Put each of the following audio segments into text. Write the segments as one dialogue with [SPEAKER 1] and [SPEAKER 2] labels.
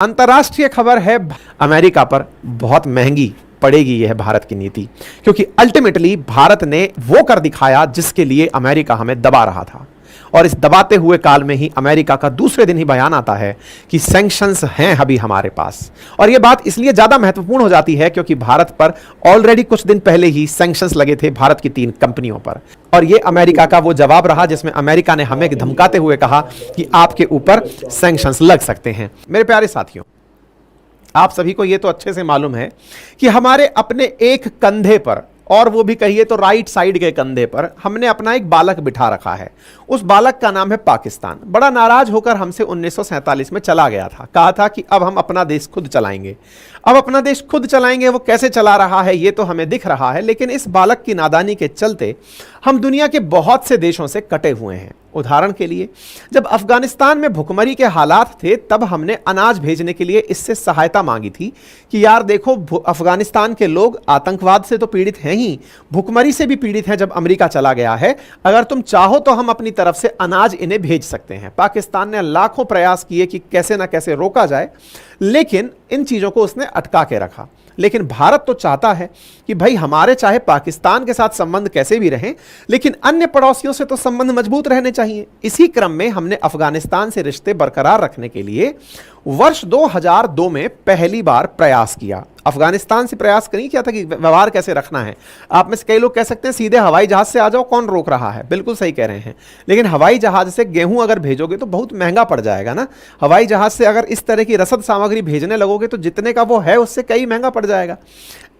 [SPEAKER 1] अंतर्राष्ट्रीय खबर है, अमेरिका पर बहुत महंगी पड़ेगी यह भारत की नीति, क्योंकि अल्टीमेटली भारत ने वो कर दिखाया जिसके लिए अमेरिका हमें दबा रहा था। और इस दबाते हुए काल में ही अमेरिका का दूसरे दिन ही बयान आता है कि सैंक्शंस हैं अभी हमारे पास। और यह बात इसलिए ज्यादा महत्वपूर्ण हो जाती है क्योंकि भारत पर ऑलरेडी कुछ दिन पहले ही सैंक्शंस लगे थे भारत की 3 कंपनियों पर। और यह अमेरिका का वो जवाब रहा जिसमें अमेरिका ने हमें धमकाते हुए कहा कि आपके ऊपर सैंक्शंस लग सकते हैं। मेरे प्यारे साथियों, आप सभी को यह तो अच्छे से मालूम है कि हमारे अपने एक कंधे पर, और वो भी कहिए तो राइट साइड के कंधे पर, हमने अपना एक बालक बिठा रखा है। उस बालक का नाम है पाकिस्तान। बड़ा नाराज होकर हमसे 1947 में चला गया था। कहा था कि अब हम अपना देश खुद चलाएंगे। अब अपना देश खुद चलाएंगे, वो कैसे चला रहा है ये तो हमें दिख रहा है, लेकिन इस बालक की नादानी के चलते हम दुनिया के बहुत से देशों से कटे हुए हैं। उदाहरण के लिए, जब अफगानिस्तान में भुखमरी के हालात थे तब हमने अनाज भेजने के लिए इससे सहायता मांगी थी कि यार देखो, अफगानिस्तान के लोग आतंकवाद से तो पीड़ित हैं ही, भुखमरी से भी पीड़ित हैं जब अमेरिका चला गया है। अगर तुम चाहो तो हम अपनी तरफ से अनाज इन्हें भेज सकते हैं। पाकिस्तान ने लाखों प्रयास किए कि कैसे ना कैसे रोका जाए, लेकिन इन चीजों को उसने अटका के रखा। लेकिन भारत तो चाहता है कि भाई हमारे चाहे पाकिस्तान के साथ संबंध कैसे भी रहें, लेकिन अन्य पड़ोसियों से तो संबंध मजबूत रहने चाहिए। इसी क्रम में हमने अफगानिस्तान से रिश्ते बरकरार रखने के लिए वर्ष 2002 में पहली बार प्रयास किया। अफगानिस्तान से प्रयास नहीं किया था कि व्यवहार कैसे रखना है। आप में से कई लोग कह सकते हैं सीधे हवाई जहाज से आ जाओ, कौन रोक रहा है। बिल्कुल सही कह रहे हैं, लेकिन हवाई जहाज से गेहूं अगर भेजोगे तो बहुत महंगा पड़ जाएगा ना। हवाई जहाज से अगर इस तरह की रसद सामग्री भेजने लगोगे तो जितने का वो है उससे कई महंगा पड़ जाएगा।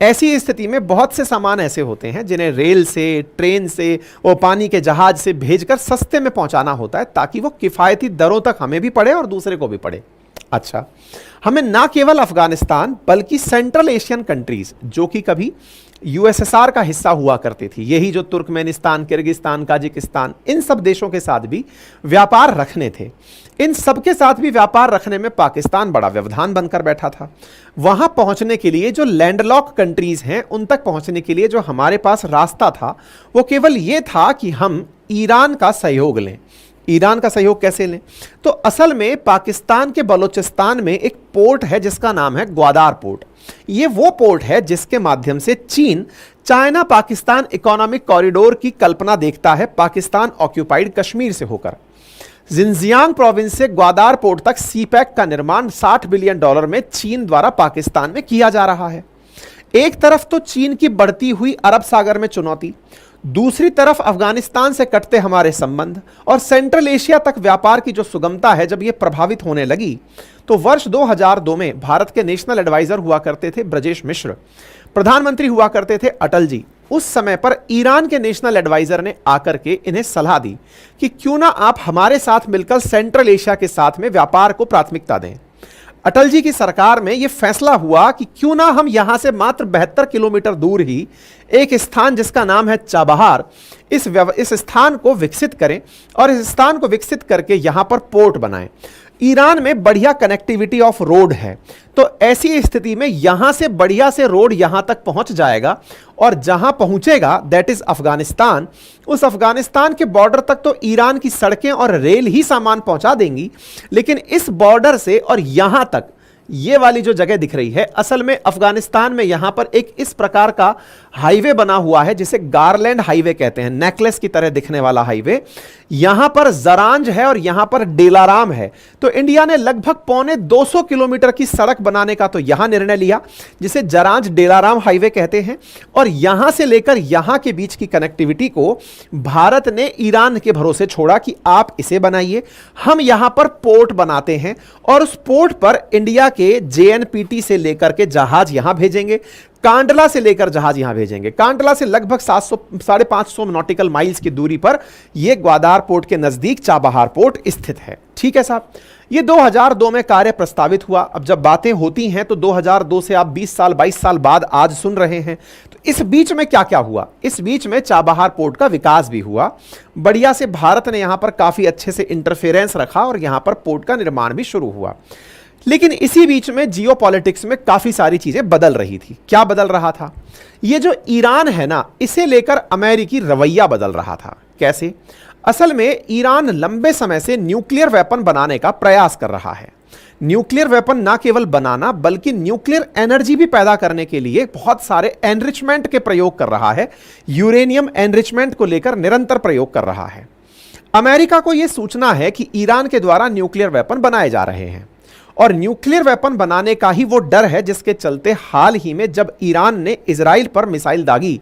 [SPEAKER 1] ऐसी स्थिति में बहुत से सामान ऐसे होते हैं जिन्हें रेल से, ट्रेन से, वो पानी के जहाज से भेजकर सस्ते में पहुंचाना होता है ताकि वो किफायती दरों तक हमें भी पड़े और दूसरे को भी पड़े। अच्छा, हमें ना केवल अफगानिस्तान बल्कि सेंट्रल एशियन कंट्रीज जो कि कभी यूएसएसआर का हिस्सा हुआ करती थी, यही जो तुर्कमेनिस्तान, किर्गिस्तान, ताजिकिस्तान, इन सब देशों के साथ भी व्यापार रखने थे। इन सब के साथ भी व्यापार रखने में पाकिस्तान बड़ा व्यवधान बनकर बैठा था। वहां पहुंचने के लिए जो लैंडलॉक कंट्रीज हैं उन तक पहुंचने के लिए जो हमारे पास रास्ता था वो केवल ये था कि हम ईरान का सहयोग लें। ईरान का सहयोग कैसे लें? तो असल में पाकिस्तान के बलूचिस्तान में एक पोर्ट है जिसका नाम है ग्वादार पोर्ट। ये वो पोर्ट है जिसके माध्यम से चीन चाइना पाकिस्तान इकोनॉमिक कॉरिडोर की कल्पना देखता है, पाकिस्तान ऑक्यूपाइड कश्मीर से होकर। जिनजियांग प्रोविंस से ग्वादार पोर्ट तक सीपैक का निर्माण $60 बिलियन में चीन द्वारा पाकिस्तान में किया जा रहा है। एक तरफ तो चीन की बढ़ती हुई अरब सागर में चुनौती, दूसरी तरफ अफगानिस्तान से कटते हमारे संबंध और सेंट्रल एशिया तक व्यापार की जो सुगमता है, जब यह प्रभावित होने लगी तो वर्ष 2002 में भारत के नेशनल एडवाइजर हुआ करते थे ब्रजेश मिश्र, प्रधानमंत्री हुआ करते थे अटल जी। उस समय पर ईरान के नेशनल एडवाइजर ने आकर के इन्हें सलाह दी कि क्यों ना आप हमारे साथ मिलकर सेंट्रल एशिया के साथ में व्यापार को प्राथमिकता दें। अटल जी की सरकार में यह फैसला हुआ कि क्यों ना हम यहां से मात्र 72 किलोमीटर दूर ही एक स्थान जिसका नाम है चाबहार, इस स्थान को विकसित करें और इस स्थान को विकसित करके यहां पर पोर्ट बनाएं। ईरान में बढ़िया कनेक्टिविटी ऑफ रोड है, तो ऐसी स्थिति में यहां से बढ़िया से रोड यहां तक पहुंच जाएगा और जहां पहुंचेगा दैट इज अफगानिस्तान। उस अफगानिस्तान के बॉर्डर तक तो ईरान की सड़कें और रेल ही सामान पहुंचा देंगी, लेकिन इस बॉर्डर से और यहां तक ये वाली जो जगह दिख रही है, असल में अफगानिस्तान में यहां पर एक इस प्रकार का हाईवे बना हुआ है जिसे गारलैंड हाईवे कहते हैं, नेकलेस की तरह दिखने वाला हाईवे। यहां पर जरांज है और यहां पर डेलाराम है। तो इंडिया ने लगभग 250 किलोमीटर की सड़क बनाने का तो यहां निर्णय लिया जिसे जरांज डेलाराम हाईवे कहते हैं, और यहां से लेकर यहां के बीच की कनेक्टिविटी को भारत ने ईरान के भरोसे छोड़ा कि आप इसे बनाइए, हम यहां पर पोर्ट बनाते हैं और उस पोर्ट पर इंडिया के जेएनपीटी से लेकर के जहाज यहां भेजेंगे, कांडला से लेकर जहाज यहां भेजेंगे। कांडला से लगभग 550 नॉटिकल माइल्स की दूरी पर यह ग्वादार पोर्ट के नजदीक चाबहार पोर्ट स्थित है। ठीक है साहब, यह 2002 में कार्य प्रस्तावित हुआ। अब जब बातें होती हैं तो 2002 से आप 22 साल बाद आज सुन रहे हैं। तो इस बीच में क्या क्या हुआ? इस बीच में चाबहार पोर्ट का विकास भी हुआ बढ़िया से। भारत ने यहां पर काफी अच्छे से इंटरफेरेंस रखा और यहां पर पोर्ट का निर्माण भी शुरू हुआ। लेकिन इसी बीच में जियोपॉलिटिक्स में काफी सारी चीजें बदल रही थी। क्या बदल रहा था? ये जो ईरान है ना, इसे लेकर अमेरिकी रवैया बदल रहा था। कैसे? असल में ईरान लंबे समय से न्यूक्लियर वेपन बनाने का प्रयास कर रहा है। न्यूक्लियर वेपन ना केवल बनाना बल्कि न्यूक्लियर एनर्जी भी पैदा करने के लिए बहुत सारे एनरिचमेंट के प्रयोग कर रहा है। यूरेनियम एनरिचमेंट को लेकर निरंतर प्रयोग कर रहा है। अमेरिका को यह सूचना है कि ईरान के द्वारा न्यूक्लियर वेपन बनाए जा रहे हैं और न्यूक्लियर वेपन बनाने का ही वो डर है जिसके चलते हाल ही में जब ईरान ने इजराइल पर मिसाइल दागी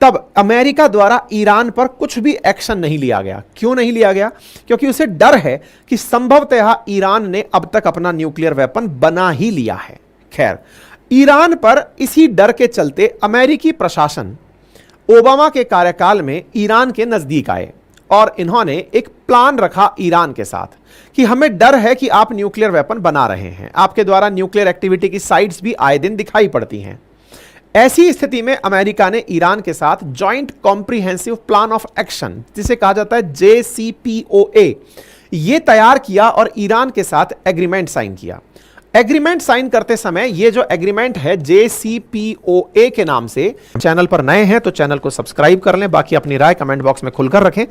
[SPEAKER 1] तब अमेरिका द्वारा ईरान पर कुछ भी एक्शन नहीं लिया गया। क्यों नहीं लिया गया? क्योंकि उसे डर है कि संभवतः ईरान ने अब तक अपना न्यूक्लियर वेपन बना ही लिया है। खैर, ईरान पर इसी डर के चलते अमेरिकी प्रशासन ओबामा के कार्यकाल में ईरान के नजदीक आए और इन्होंने एक प्लान रखा ईरान के साथ कि हमें डर है कि आप न्यूक्लियर वेपन बना रहे हैं, आपके द्वारा न्यूक्लियर एक्टिविटी की साइट्स भी आए दिन दिखाई पड़ती हैं। ऐसी स्थिति में अमेरिका ने ईरान के साथ joint comprehensive plan of action, जिसे कहा जाता है JCPOA, यह तैयार किया और ईरान के साथ एग्रीमेंट साइन किया। एग्रीमेंट साइन करते समय यह जो एग्रीमेंट है JCPOA के नाम से, चैनल पर नए हैं तो चैनल को सब्सक्राइब कर लें, बाकी अपनी राय कमेंट बॉक्स में खुलकर रखें।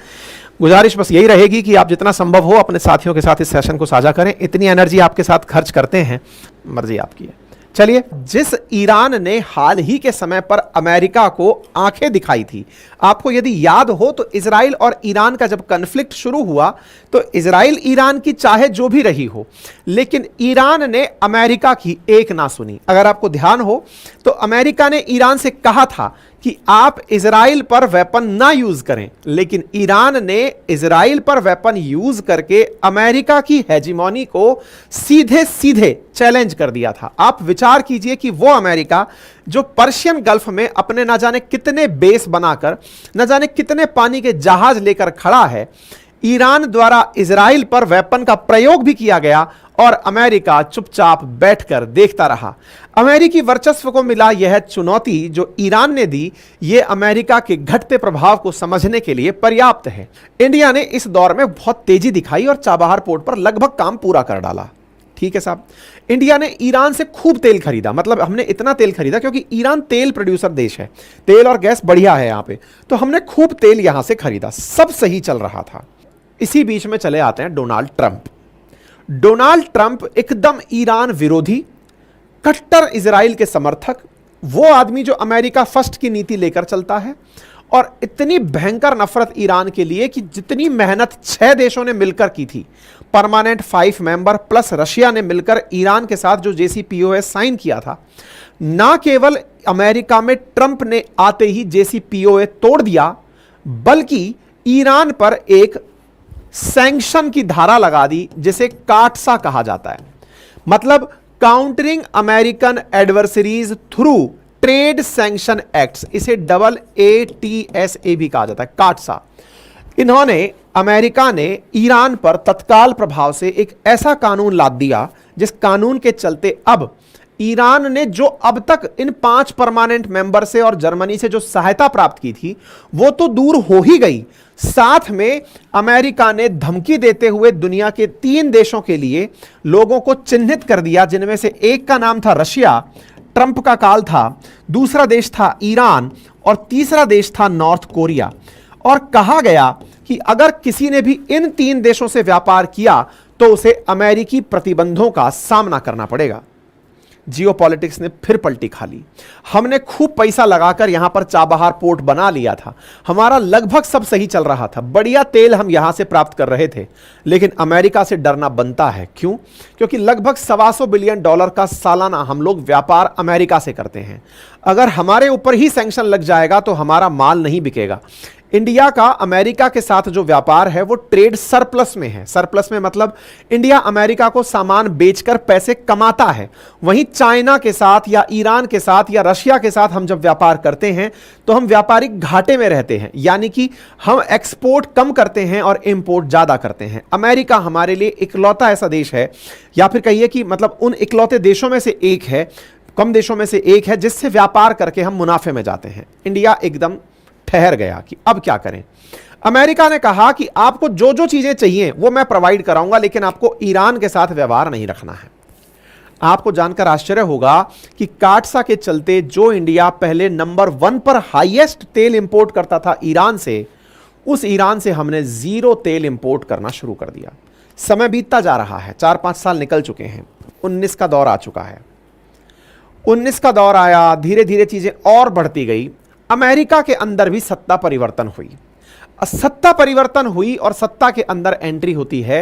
[SPEAKER 1] गुजारिश बस यही रहेगी कि आप जितना संभव हो अपने साथियों के साथ इस सेशन को साझा करें। इतनी एनर्जी आपके साथ खर्च करते हैं, मर्जी आपकी है। चलिए, जिस ईरान ने हाल ही के समय पर अमेरिका को आंखें दिखाई थी, आपको यदि याद हो तो इजराइल और ईरान का जब कन्फ्लिक्ट शुरू हुआ तो इजराइल ईरान की चाहे जो भी रही हो, लेकिन ईरान ने अमेरिका की एक ना सुनी। अगर आपको ध्यान हो तो अमेरिका ने ईरान से कहा था कि आप इजराइल पर वेपन ना यूज करें, लेकिन ईरान ने इजराइल पर वेपन यूज करके अमेरिका की हेजिमोनी को सीधे सीधे चैलेंज कर दिया था। आप विचार कीजिए कि वो अमेरिका जो पर्शियन गल्फ में अपने ना जाने कितने बेस बनाकर न जाने कितने पानी के जहाज लेकर खड़ा है, ईरान द्वारा इजराइल पर वेपन का प्रयोग भी किया गया और अमेरिका चुपचाप बैठकर देखता रहा। अमेरिकी वर्चस्व को मिला यह चुनौती जो ईरान ने दी, यह अमेरिका के घटते प्रभाव को समझने के लिए पर्याप्त है। इंडिया ने इस दौर में बहुत तेजी दिखाई और चाबहार पोर्ट पर लगभग काम पूरा कर डाला। ठीक है साहब, इंडिया ने ईरान से खूब तेल खरीदा, मतलब हमने इतना तेल खरीदा क्योंकि ईरान तेल प्रोड्यूसर देश है, तेल और गैस बढ़िया है यहां पे, तो हमने खूब तेल यहां से खरीदा, सब सही चल रहा था। इसी बीच में चले आते हैं डोनाल्ड ट्रंप। डोनाल्ड ट्रंप एकदम ईरान विरोधी, कट्टर इजराइल के समर्थक, वो आदमी जो अमेरिका फर्स्ट की नीति लेकर चलता है और इतनी भयंकर नफरत ईरान के लिए कि जितनी मेहनत 6 देशों ने मिलकर की थी, परमानेंट 5 मेंबर प्लस रशिया ने मिलकर ईरान के साथ जो JCPOA साइन किया था, ना केवल अमेरिका में ट्रंप ने आते ही JCPOA तोड़ दिया, बल्कि ईरान पर एक सैंक्शन की धारा लगा दी जिसे काटसा कहा जाता है, मतलब countering American adversaries through trade sanction acts, इसे AATSA भी कहा जाता है, काटसा। इन्होंने, अमेरिका ने ईरान पर तत्काल प्रभाव से एक ऐसा कानून लाद दिया जिस कानून के चलते अब ईरान ने जो अब तक इन 5 परमानेंट मेंबर से और जर्मनी से जो सहायता प्राप्त की थी वो तो दूर हो ही गई, साथ में अमेरिका ने धमकी देते हुए दुनिया के 3 देशों के लिए लोगों को चिन्हित कर दिया, जिनमें से एक का नाम था रशिया, ट्रंप का काल था, दूसरा देश था ईरान और तीसरा देश था नॉर्थ कोरिया। और कहा गया कि अगर किसी ने भी इन 3 देशों से व्यापार किया तो उसे अमेरिकी प्रतिबंधों का सामना करना पड़ेगा। जियोपॉलिटिक्स ने फिर पलटी खा ली। हमने खूब पैसा लगाकर यहां पर चाबहार पोर्ट बना लिया था, हमारा लगभग सब सही चल रहा था, बढ़िया तेल हम यहां से प्राप्त कर रहे थे, लेकिन अमेरिका से डरना बनता है। क्यों? क्योंकि लगभग $125 बिलियन का सालाना हम लोग व्यापार अमेरिका से करते हैं। अगर हमारे ऊपर ही सैंक्शन लग जाएगा तो हमारा माल नहीं बिकेगा। इंडिया का अमेरिका के साथ जो व्यापार है वो ट्रेड सरप्लस में है। सरप्लस में मतलब इंडिया अमेरिका को सामान बेचकर पैसे कमाता है। वहीं चाइना के साथ या ईरान के साथ या रशिया के साथ हम जब व्यापार करते हैं तो हम व्यापारिक घाटे में रहते हैं, यानी कि हम एक्सपोर्ट कम करते हैं और इंपोर्ट ज्यादा करते हैं। अमेरिका हमारे लिए इकलौता ऐसा देश है, या फिर कहिए कि मतलब उन इकलौते देशों में से एक है, कम देशों में से एक है जिससे व्यापार करके हम मुनाफे में जाते हैं। इंडिया एकदम ठहर गया कि अब क्या करें। अमेरिका ने कहा कि आपको जो जो चीजें चाहिए वो मैं प्रोवाइड कराऊंगा, लेकिन आपको ईरान के साथ व्यवहार नहीं रखना है। आपको जानकर आश्चर्य होगा कि काटसा के चलते जो इंडिया पहले नंबर 1 पर हाईएस्ट तेल इंपोर्ट करता था ईरान से, उस ईरान से हमने जीरो तेल इंपोर्ट करना शुरू कर दिया। समय बीतता जा रहा है, 4-5 साल निकल चुके हैं, 19 का दौर आ चुका है। 19 का दौर आया, धीरे धीरे चीजें और बढ़ती गई। अमेरिका के अंदर भी सत्ता परिवर्तन हुई। सत्ता परिवर्तन हुई और सत्ता के अंदर एंट्री होती है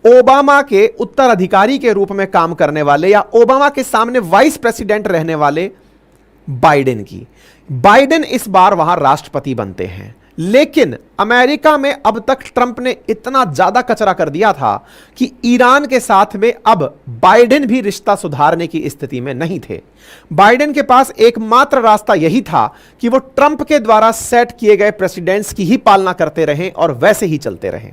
[SPEAKER 1] ओबामा के उत्तराधिकारी के रूप में काम करने वाले या ओबामा के सामने वाइस प्रेसिडेंट रहने वाले बाइडेन की। बाइडेन इस बार वहां राष्ट्रपति बनते हैं। लेकिन अमेरिका में अब तक ट्रंप ने इतना ज्यादा कचरा कर दिया था कि ईरान के साथ में अब बाइडेन भी रिश्ता सुधारने की स्थिति में नहीं थे। बाइडेन के पास एकमात्र रास्ता यही था कि वो ट्रंप के द्वारा सेट किए गए प्रेसिडेंट्स की ही पालना करते रहें और वैसे ही चलते रहें।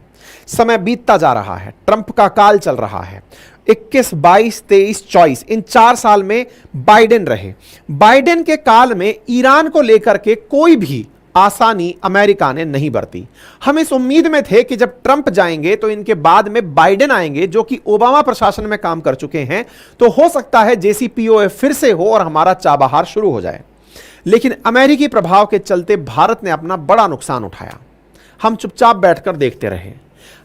[SPEAKER 1] समय बीतता जा रहा है, ट्रंप का काल चल रहा है। 21, 22, 23, 24 इन 4 साल में बाइडेन रहे। बाइडेन के काल में ईरान को लेकर के कोई भी आसानी अमेरिका ने नहीं बरती। हम इस उम्मीद में थे कि जब ट्रंप जाएंगे तो इनके बाद में बाइडेन आएंगे जो कि ओबामा प्रशासन में काम कर चुके हैं, तो हो सकता है JCPOA फिर से हो और हमारा चाबहार शुरू हो जाए। लेकिन अमेरिकी प्रभाव के चलते भारत ने अपना बड़ा नुकसान उठाया। हम चुपचाप बैठकर देखते रहे।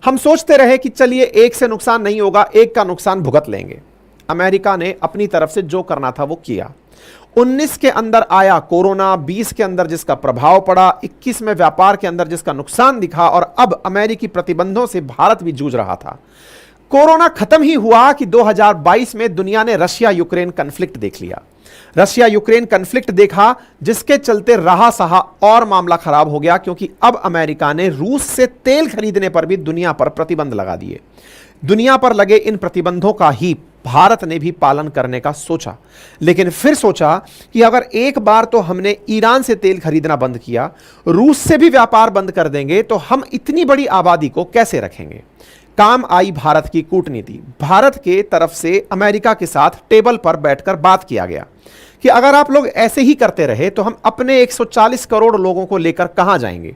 [SPEAKER 1] हम सोचते रहे कि चलिए एक से नुकसान नहीं होगा, एक का नुकसान भुगत लेंगे। अमेरिका ने अपनी तरफ से जो करना था वो किया। 19 के अंदर आया कोरोना, 20 के अंदर जिसका प्रभाव पड़ा, 21 में व्यापार के अंदर जिसका नुकसान दिखा और अब अमेरिकी प्रतिबंधों से भारत भी जूझ रहा था। कोरोना खत्म ही हुआ कि 2022 में दुनिया ने रशिया यूक्रेन कन्फ्लिक्ट देख लिया। रशिया यूक्रेन कन्फ्लिक्ट देखा जिसके चलते रहा सहा और मामला खराब हो गया, क्योंकि अब अमेरिका ने रूस से तेल खरीदने पर भी दुनिया पर प्रतिबंध लगा दिए। दुनिया पर लगे इन प्रतिबंधों का ही भारत ने भी पालन करने का सोचा, लेकिन फिर सोचा कि अगर एक बार तो हमने ईरान से तेल खरीदना बंद किया, रूस से भी व्यापार बंद कर देंगे तो हम इतनी बड़ी आबादी को कैसे रखेंगे। काम आई भारत की कूटनीति। भारत के तरफ से अमेरिका के साथ टेबल पर बैठकर बात किया गया कि अगर आप लोग ऐसे ही करते रहे तो हम अपने 140 करोड़ लोगों को लेकर कहां जाएंगे।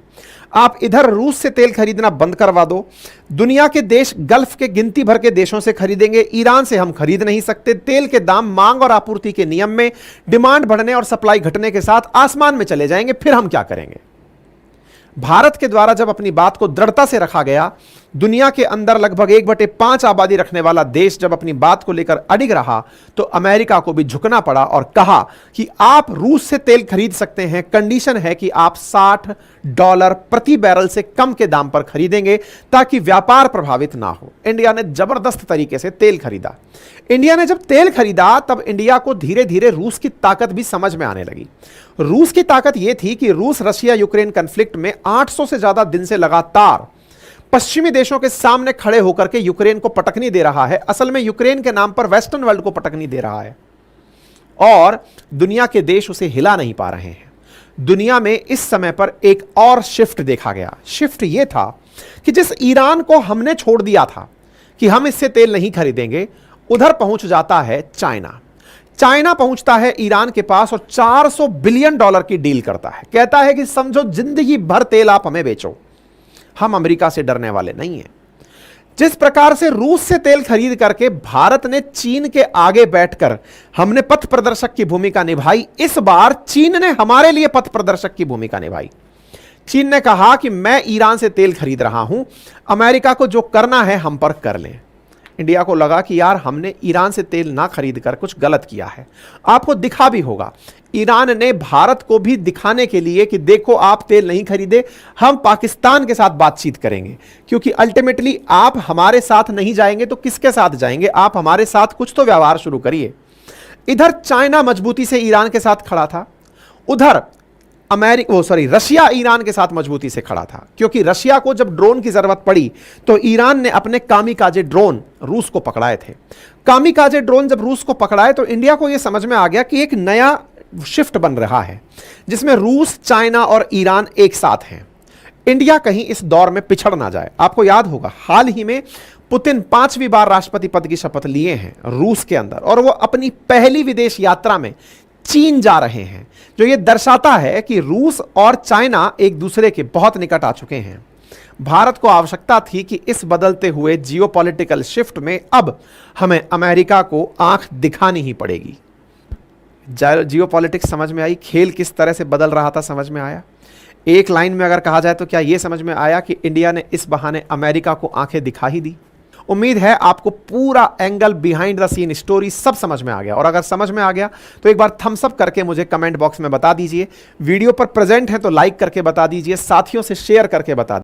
[SPEAKER 1] आप इधर रूस से तेल खरीदना बंद करवा दो, दुनिया के देश गल्फ के गिनती भर के देशों से खरीदेंगे, ईरान से हम खरीद नहीं सकते। तेल के दाम मांग और आपूर्ति के नियम में डिमांड बढ़ने और सप्लाई घटने के साथ आसमान में चले जाएंगे, फिर हम क्या करेंगे। भारत के द्वारा जब अपनी बात को दृढ़ता से रखा गया, दुनिया के अंदर लगभग 1/5 आबादी रखने वाला देश जब अपनी बात को लेकर अडिग रहा, तो अमेरिका को भी झुकना पड़ा और कहा कि आप रूस से तेल खरीद सकते हैं, कंडीशन है कि आप $60 प्रति बैरल से कम के दाम पर खरीदेंगे ताकि व्यापार प्रभावित ना हो। इंडिया ने जबरदस्त तरीके से तेल खरीदा। इंडिया ने जब तेल खरीदा तब इंडिया को धीरे धीरे रूस की ताकत भी समझ में आने लगी। रूस की ताकत यह थी कि रूस रशिया यूक्रेन कन्फ्लिक्ट में 800 से ज्यादा दिन से लगातार पश्चिमी देशों के सामने खड़े होकर के यूक्रेन को पटकनी दे रहा है। असल में यूक्रेन के नाम पर वेस्टर्न वर्ल्ड को पटकनी दे रहा है और दुनिया के देश उसे हिला नहीं पा रहे हैं। दुनिया में इस समय पर एक और शिफ्ट देखा गया। शिफ्ट यह था कि जिस ईरान को हमने छोड़ दिया था कि हम इससे तेल नहीं खरीदेंगे, उधर पहुंच जाता है चाइना। चाइना पहुंचता है ईरान के पास और $400 बिलियन की डील करता है। कहता है कि समझो जिंदगी भर तेल आप हमें बेचो, हम अमेरिका से डरने वाले नहीं हैं। जिस प्रकार से रूस से तेल खरीद करके भारत ने चीन के आगे बैठकर हमने पथ प्रदर्शक की भूमिका निभाई, इस बार चीन ने हमारे लिए पथ प्रदर्शक की भूमिका निभाई। चीन ने कहा कि मैं ईरान से तेल खरीद रहा हूं, अमेरिका को जो करना है हम पर कर लें। इंडिया को लगा कि यार हमने ईरान से तेल ना खरीद कर कुछ गलत किया है। आपको दिखा भी होगा, ईरान ने भारत को भी दिखाने के लिए कि देखो आप तेल नहीं खरीदे, हम पाकिस्तान के साथ बातचीत करेंगे, क्योंकि अल्टीमेटली आप हमारे साथ नहीं जाएंगे तो किसके साथ जाएंगे, आप हमारे साथ कुछ तो व्यवहार शुरू करिए। इधर चाइना मजबूती से ईरान के साथ खड़ा था, उधर रशिया ईरान के साथ मजबूती से खड़ा था, क्योंकि रशिया को जब ड्रोन की जरूरत पड़ी तो ईरान ने अपने कामिकाजे ड्रोन रूस को पकड़ाए थे। कामिकाजे ड्रोन जब रूस को पकड़ाए तो इंडिया को यह समझ में आ गया कि एक नया शिफ्ट बन रहा है जिसमें रूस, चाइना और ईरान एक साथ हैं। इंडिया कहीं इस दौर में पिछड़ ना जाए। आपको याद होगा हाल ही में पुतिन 5वीं बार राष्ट्रपति पद की शपथ लिए हैं रूस के अंदर, और वो अपनी पहली विदेश यात्रा में चीन जा रहे हैं, जो ये दर्शाता है कि रूस और चाइना एक दूसरे के बहुत निकट आ चुके हैं। भारत को आवश्यकता थी कि इस बदलते हुए जियोपॉलिटिकल शिफ्ट में अब हमें अमेरिका को आंख दिखानी ही पड़ेगी। जियोपॉलिटिक्स समझ में आई, खेल किस तरह से बदल रहा था समझ में आया। एक लाइन में अगर कहा जाए तो क्या यह समझ में आया कि इंडिया ने इस बहाने अमेरिका को आंखें दिखा ही दी? उम्मीद है आपको पूरा angle, behind the scene story सब समझ में आ गया। और अगर समझ में आ गया तो एक बार थम्स अप करके मुझे कमेंट बॉक्स में बता दीजिए। वीडियो पर प्रेजेंट है तो लाइक करके बता दीजिए, साथियों से शेयर करके बता दीजिए।